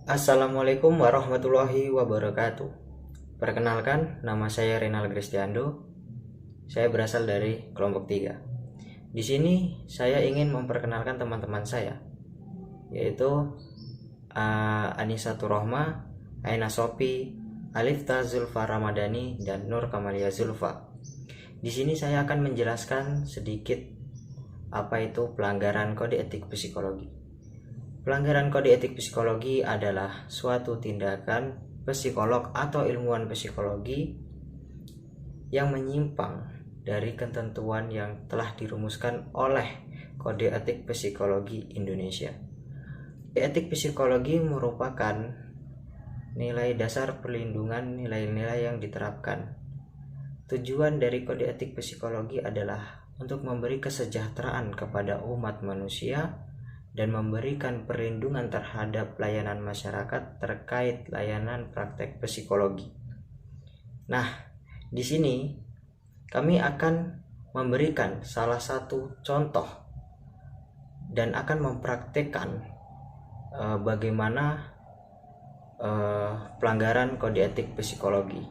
Assalamualaikum warahmatullahi wabarakatuh. Perkenalkan, nama saya Renal Kristiando. Saya berasal dari kelompok 3. Di sini saya ingin memperkenalkan teman-teman saya, yaitu Anissa Turrohma, Aina Sopi, Alifta Zulfa Ramadhani, dan Nur Kamalia Zulfa. Di sini saya akan menjelaskan sedikit apa itu pelanggaran kode etik psikologi. Pelanggaran kode etik psikologi adalah suatu tindakan psikolog atau ilmuwan psikologi yang menyimpang dari ketentuan yang telah dirumuskan oleh Kode Etik Psikologi Indonesia. Kode etik psikologi merupakan nilai dasar perlindungan nilai-nilai yang diterapkan. Tujuan dari kode etik psikologi adalah untuk memberi kesejahteraan kepada umat manusia dan memberikan perlindungan terhadap layanan masyarakat terkait layanan praktek psikologi. Nah, di sini kami akan memberikan salah satu contoh dan akan mempraktekkan bagaimana pelanggaran kode etik psikologi.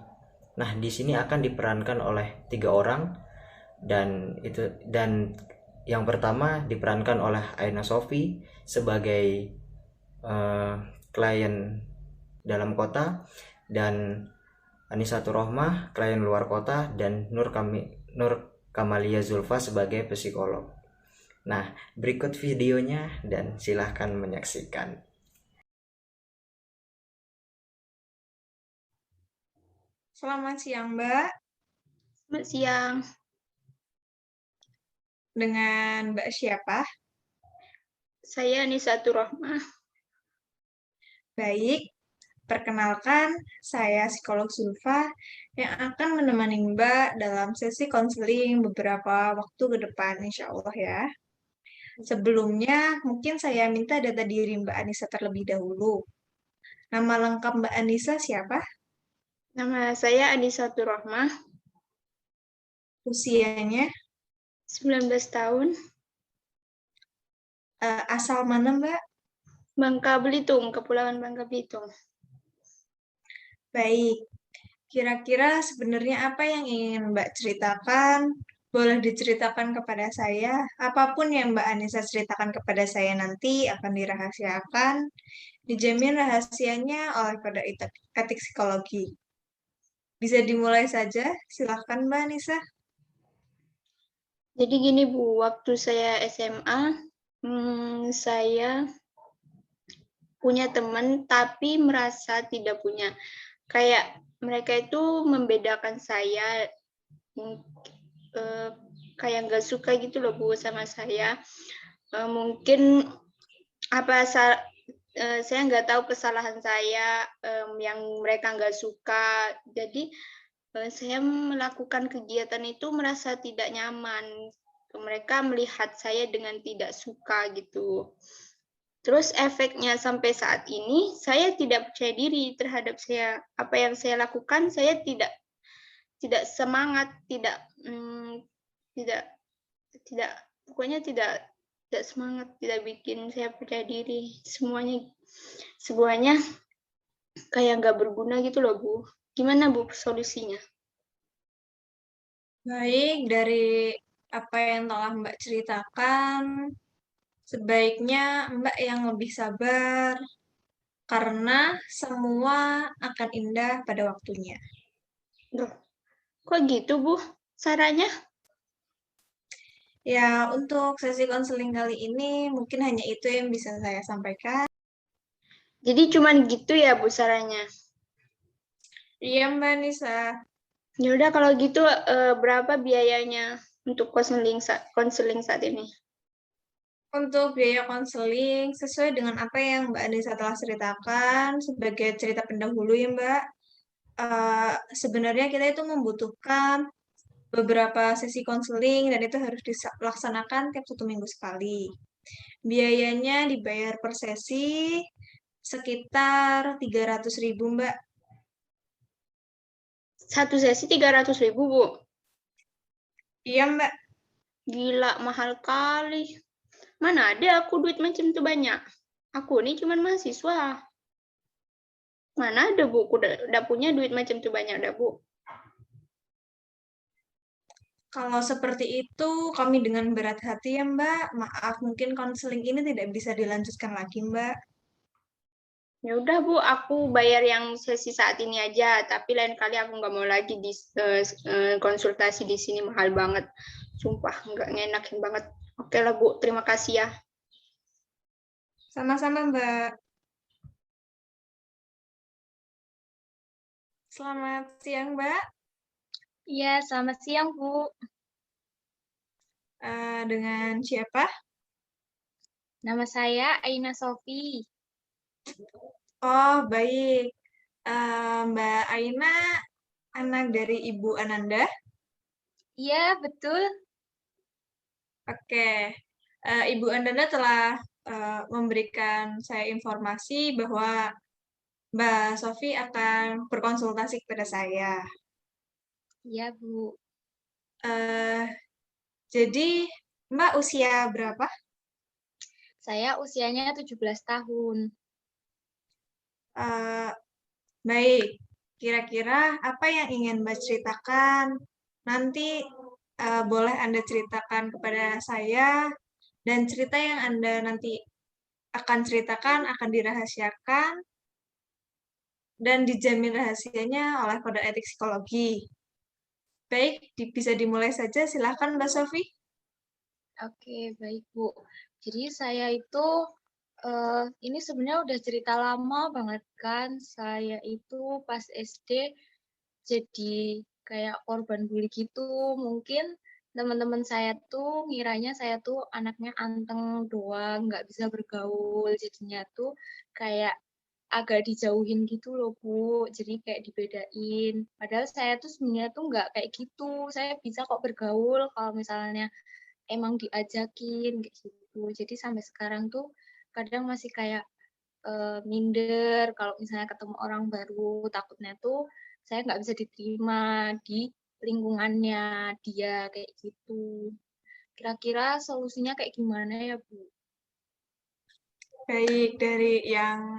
Nah, di sini akan diperankan oleh 3 orang dan yang pertama diperankan oleh Aina Sofi sebagai klien dalam kota, dan Anissa Turrohmah klien luar kota, dan Nur Kamalia Zulfa sebagai psikolog. Nah, berikut videonya dan silahkan menyaksikan. Selamat siang, Mbak. Selamat siang. Dengan Mbak siapa? Saya Anissa Turrohmah. Baik, perkenalkan saya psikolog Zulfa yang akan menemani Mbak dalam sesi konseling beberapa waktu ke depan, insya Allah ya. Sebelumnya, mungkin saya minta data diri Mbak Anissa terlebih dahulu. Nama lengkap Mbak Anissa siapa? Nama saya Anissa Turrohmah, Usianya? 19 tahun, Asal mana Mbak? Bangka Belitung, Kepulauan Bangka Belitung. Baik, kira-kira sebenarnya apa yang ingin Mbak ceritakan? Boleh diceritakan kepada saya. Apapun yang Mbak Anissa ceritakan kepada saya nanti akan dirahasiakan. Dijamin rahasianya oleh Kode Etik Psikologi. Bisa dimulai saja. Silahkan Mbak Anissa. Jadi gini Bu, waktu saya SMA, saya punya teman tapi merasa tidak punya. Kayak mereka itu membedakan saya, kayak nggak suka gitu loh Bu sama saya. Mungkin apa saya nggak tahu kesalahan saya yang mereka nggak suka. Jadi saya melakukan kegiatan itu merasa tidak nyaman. Mereka melihat saya dengan tidak suka gitu. Terus efeknya sampai saat ini saya tidak percaya diri terhadap apa yang saya lakukan. Saya tidak semangat, tidak tidak pokoknya tidak semangat, tidak bikin saya percaya diri. Semuanya kayak nggak berguna gitu loh Bu. Gimana Bu solusinya? Baik, dari apa yang telah Mbak ceritakan, sebaiknya Mbak yang lebih sabar, karena semua akan indah pada waktunya. Duh, kok gitu Bu caranya? Ya, untuk sesi konseling kali ini mungkin hanya itu yang bisa saya sampaikan. Jadi cuman gitu ya Bu caranya? Iya, Mbak Nisa. Ya udah kalau gitu berapa biayanya untuk konseling saat ini? Untuk biaya konseling sesuai dengan apa yang Mbak Nisa telah ceritakan sebagai cerita pendahulu ya, Mbak. Sebenarnya kita itu membutuhkan beberapa sesi konseling dan itu harus dilaksanakan tiap 1 minggu sekali. Biayanya dibayar per sesi sekitar 300.000, Mbak. Satu sesi 300.000 Bu. Iya, Mbak. Gila mahal kali. Mana ada aku duit macam itu banyak. Aku ini cuma mahasiswa. Mana ada Bu, udah punya duit macam itu banyak ada Bu. Kalau seperti itu, kami dengan berat hati ya Mbak. Maaf, mungkin konseling ini tidak bisa dilanjutkan lagi Mbak. Ya udah Bu, aku bayar yang sesi saat ini aja, tapi lain kali aku nggak mau lagi konsultasi di sini, mahal banget. Sumpah, nggak ngenakin banget. Oke lah Bu, terima kasih ya. Sama-sama Mbak. Selamat siang Mbak. Iya, selamat siang, Bu. Dengan siapa? Nama saya Aina Sofi. Oh, baik. Mbak Aina, anak dari Ibu Ananda. Iya, betul. Oke. Ibu Ananda telah memberikan saya informasi bahwa Mbak Sofi akan berkonsultasi kepada saya. Iya, Bu. Jadi, Mbak usia berapa? Saya usianya 17 tahun. Baik, kira-kira apa yang ingin Mbak ceritakan? Nanti boleh Anda ceritakan kepada saya, dan cerita yang Anda nanti akan ceritakan akan dirahasiakan dan dijamin rahasianya oleh Kode Etik Psikologi. Baik, bisa dimulai saja. Silakan Mbak Sofi. Oke, baik, Bu. Jadi saya itu ini sebenarnya udah cerita lama banget kan. Saya itu pas SD jadi kayak korban bully gitu. Mungkin teman-teman saya tuh ngiranya saya tuh anaknya anteng doang, nggak bisa bergaul. Jadinya tuh kayak agak dijauhin gitu loh, Bu. Jadi kayak dibedain. Padahal saya tuh sebenarnya tuh nggak kayak gitu. Saya bisa kok bergaul kalau misalnya emang diajakin kayak gitu. Jadi sampai sekarang tuh kadang masih kayak minder kalau misalnya ketemu orang baru, takutnya tuh saya nggak bisa diterima di lingkungannya dia kayak gitu. Kira-kira solusinya kayak gimana ya, Bu? Baik, dari yang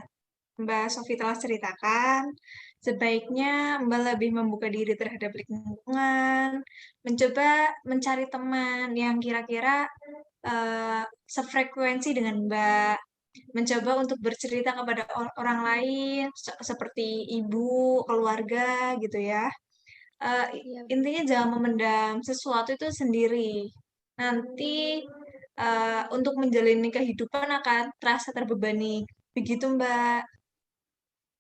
Mbak Sofi telah ceritakan, sebaiknya Mbak lebih membuka diri terhadap lingkungan, mencoba mencari teman yang kira-kira sefrekuensi dengan Mbak, mencoba untuk bercerita kepada orang lain, seperti ibu, keluarga, gitu ya. Iya, Intinya jangan memendam sesuatu itu sendiri. Nanti untuk menjalani kehidupan akan terasa terbebani. Begitu, Mbak.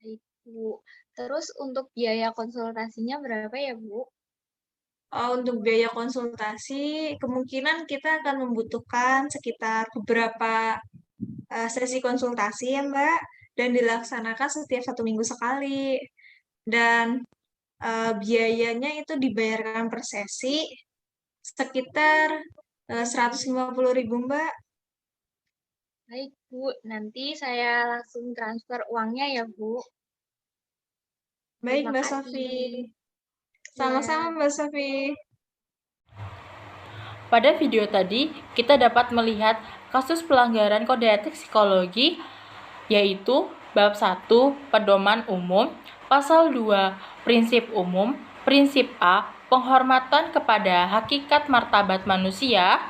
baik, Bu. Terus untuk biaya konsultasinya berapa ya, Bu? Untuk biaya konsultasi, kemungkinan kita akan membutuhkan sekitar beberapa sesi konsultasi ya, Mbak, dan dilaksanakan setiap 1 minggu sekali. Dan biayanya itu dibayarkan per sesi sekitar 150.000, Mbak. Baik, Bu. Nanti saya langsung transfer uangnya ya, Bu. Baik, Terima Mbak kasih. Sofi. Ya. Sama-sama, Mbak Sofi. Pada video tadi, kita dapat melihat kasus pelanggaran kode etik psikologi, yaitu bab 1, pedoman umum, pasal 2, prinsip umum, prinsip A, penghormatan kepada hakikat martabat manusia,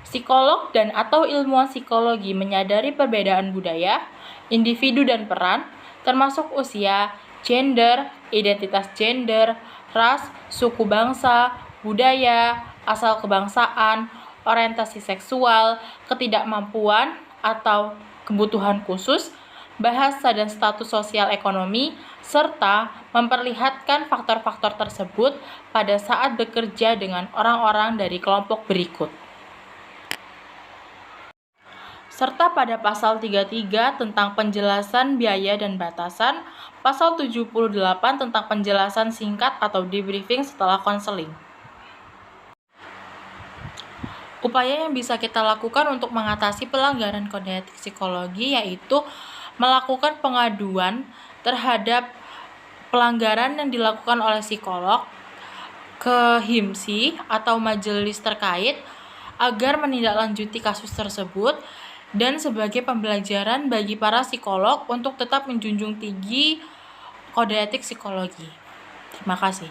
psikolog dan atau ilmuwan psikologi menyadari perbedaan budaya, individu dan peran, termasuk usia, gender, identitas gender, ras, suku bangsa, budaya, asal kebangsaan, orientasi seksual, ketidakmampuan atau kebutuhan khusus, bahasa dan status sosial ekonomi, serta memperlihatkan faktor-faktor tersebut pada saat bekerja dengan orang-orang dari kelompok berikut. Serta pada pasal 33 tentang penjelasan biaya dan batasan, pasal 78 tentang penjelasan singkat atau debriefing setelah konseling. Upaya yang bisa kita lakukan untuk mengatasi pelanggaran kode etik psikologi yaitu melakukan pengaduan terhadap pelanggaran yang dilakukan oleh psikolog ke HIMSI atau majelis terkait agar menindaklanjuti kasus tersebut dan sebagai pembelajaran bagi para psikolog untuk tetap menjunjung tinggi kode etik psikologi. Terima kasih.